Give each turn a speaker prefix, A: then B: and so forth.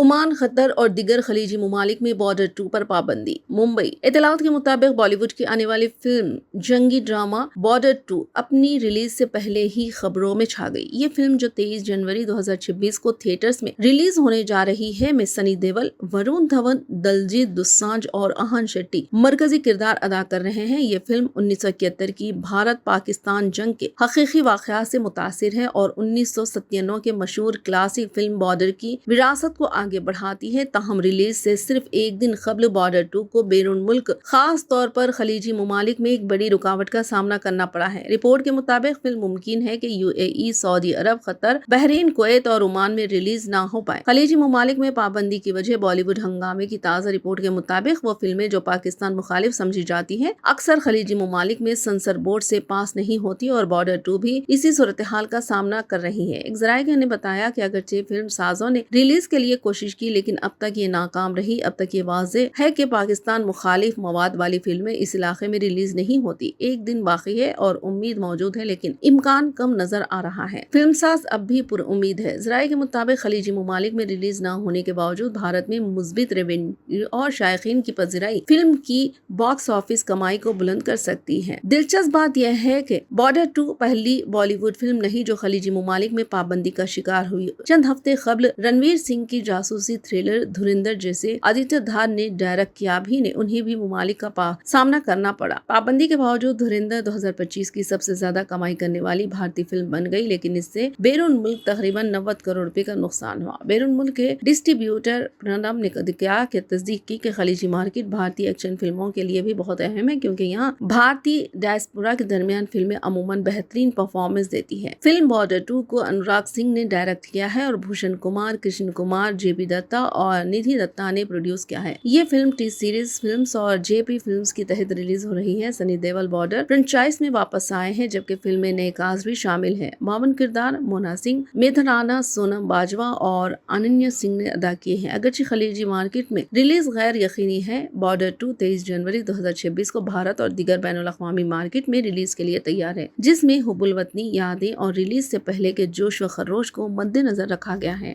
A: Oman, Qatar और दिगर खलीजी ममालिक में बॉर्डर 2 पर पाबंदी। मुंबई इत्तलात के मुताबिक बॉलीवुड की आने वाली फिल्म जंगी ड्रामा बॉर्डर 2 अपनी रिलीज से पहले ही खबरों में छा गई। ये फिल्म जो 23 जनवरी 2026 को थिएटर्स में रिलीज होने जा रही है, में सनी देओल, वरुण धवन, दलजीत दोसांझ और अहान शेट्टी मरकजी किरदार अदा कर रहे हैं। ये फिल्म 1971 की भारत पाकिस्तान जंग के हकीकी वाकयात से मुतासिर है और 1997 के मशहूर क्लासिक फिल्म बॉर्डर की विरासत को आगे बढ़ाती है। ताहम रिलीज से सिर्फ एक दिन कबल बॉर्डर 2 को बैरून मुल्क, खास तौर पर खलीजी ममालिक में एक बड़ी रुकावट का सामना करना पड़ा है। रिपोर्ट के मुताबिक फिल्म मुमकिन है कि यूएई, सऊदी अरब, कतर, बहरीन, कुवैत और ओमान में रिलीज ना हो पाए। खलीजी ममालिक में पाबंदी की वजह बॉलीवुड हंगामे की ताज़ा रिपोर्ट के मुताबिक वो फिल्में जो पाकिस्तान मुखालिफ समझी जाती हैं, अक्सर खलीजी ममालिक में सेंसर बोर्ड से पास नहीं होती और बॉर्डर 2 भी इसी सूरत हाल का सामना कर रही है। एक ज़राए ने बताया कि अगरचे फिल्म साजों ने रिलीज के लिए कोशिश की, लेकिन अब तक ये नाकाम रही। अब तक ये वाज़ेह है कि पाकिस्तान मुखालिफ मवाद वाली फिल्में इस इलाके में रिलीज नहीं होती। एक दिन बाकी है और उम्मीद मौजूद है, लेकिन इम्कान कम नजर आ रहा है। फिल्म साज अब भी पुर उम्मीद है। ज़राए के मुताबिक खलीजी ममालिक में रिलीज न होने के बावजूद भारत में मुस्बित रेवेन्यू और शायकीन की पज़िराई फिल्म की बॉक्स ऑफिस कमाई को बुलंद कर सकती है। दिलचस्प बात यह है कि बॉर्डर 2 पहली बॉलीवुड फिल्म नहीं जो खलीजी ममालिक में पाबंदी का शिकार हुई। चंद हफ्ते कबल रणवीर सिंह की जासूसी थ्रिलर धुरंधर जिसे आदित्य धार ने डायरेक्ट किया भी ने उन्हें भी ममालिक का सामना करना पड़ा। पाबंदी के बावजूद धुरंधर 2025 की सबसे ज्यादा कमाई करने वाली भारतीय फिल्म बन गई, लेकिन इससे बैरून मुल्क तकरीबन 90 करोड़ रुपए का नुकसान हुआ। बैरून मुल्क के डिस्ट्रीब्यूटर प्रणब ने क्या कि तस्दीक की कि खलीजी मार्केट भारतीय एक्शन फिल्मों के लिए भी बहुत अहम है, क्योंकि यहाँ भारतीय डायस्पोरा के दरमियान फिल्में अमूमन बेहतरीन परफॉर्मेंस देती है। फिल्म बॉर्डर 2 को अनुराग सिंह ने डायरेक्ट किया है और भूषण कुमार, कृष्ण कुमार, जेपी दत्ता और निधि दत्ता ने प्रोड्यूस किया है। ये फिल्म टी सीरीज फिल्म्स और जेपी फिल्म्स के तहत रिलीज हो रही है। सनी देओल बॉर्डर फ्रेंचाइज में वापस आए हैं, जबकि फिल्म में नए कास्ट भी शामिल हैं। मावन किरदार मोना सिंह, मेघा राणा, सोनम बाजवा और अनन्या सिंह ने अदा किए हैं। अगरचे खलीजी मार्केट में रिलीज गैर यकीनी है, बॉर्डर 2 23 जनवरी 2026 को भारत और दीगर बैनुल अक़वामी मार्केट में रिलीज के लिए तैयार है, जिसमें हुब्बुल वतनी, यादें और रिलीज से पहले के जोश व खरोश को मद्देनजर रखा गया है।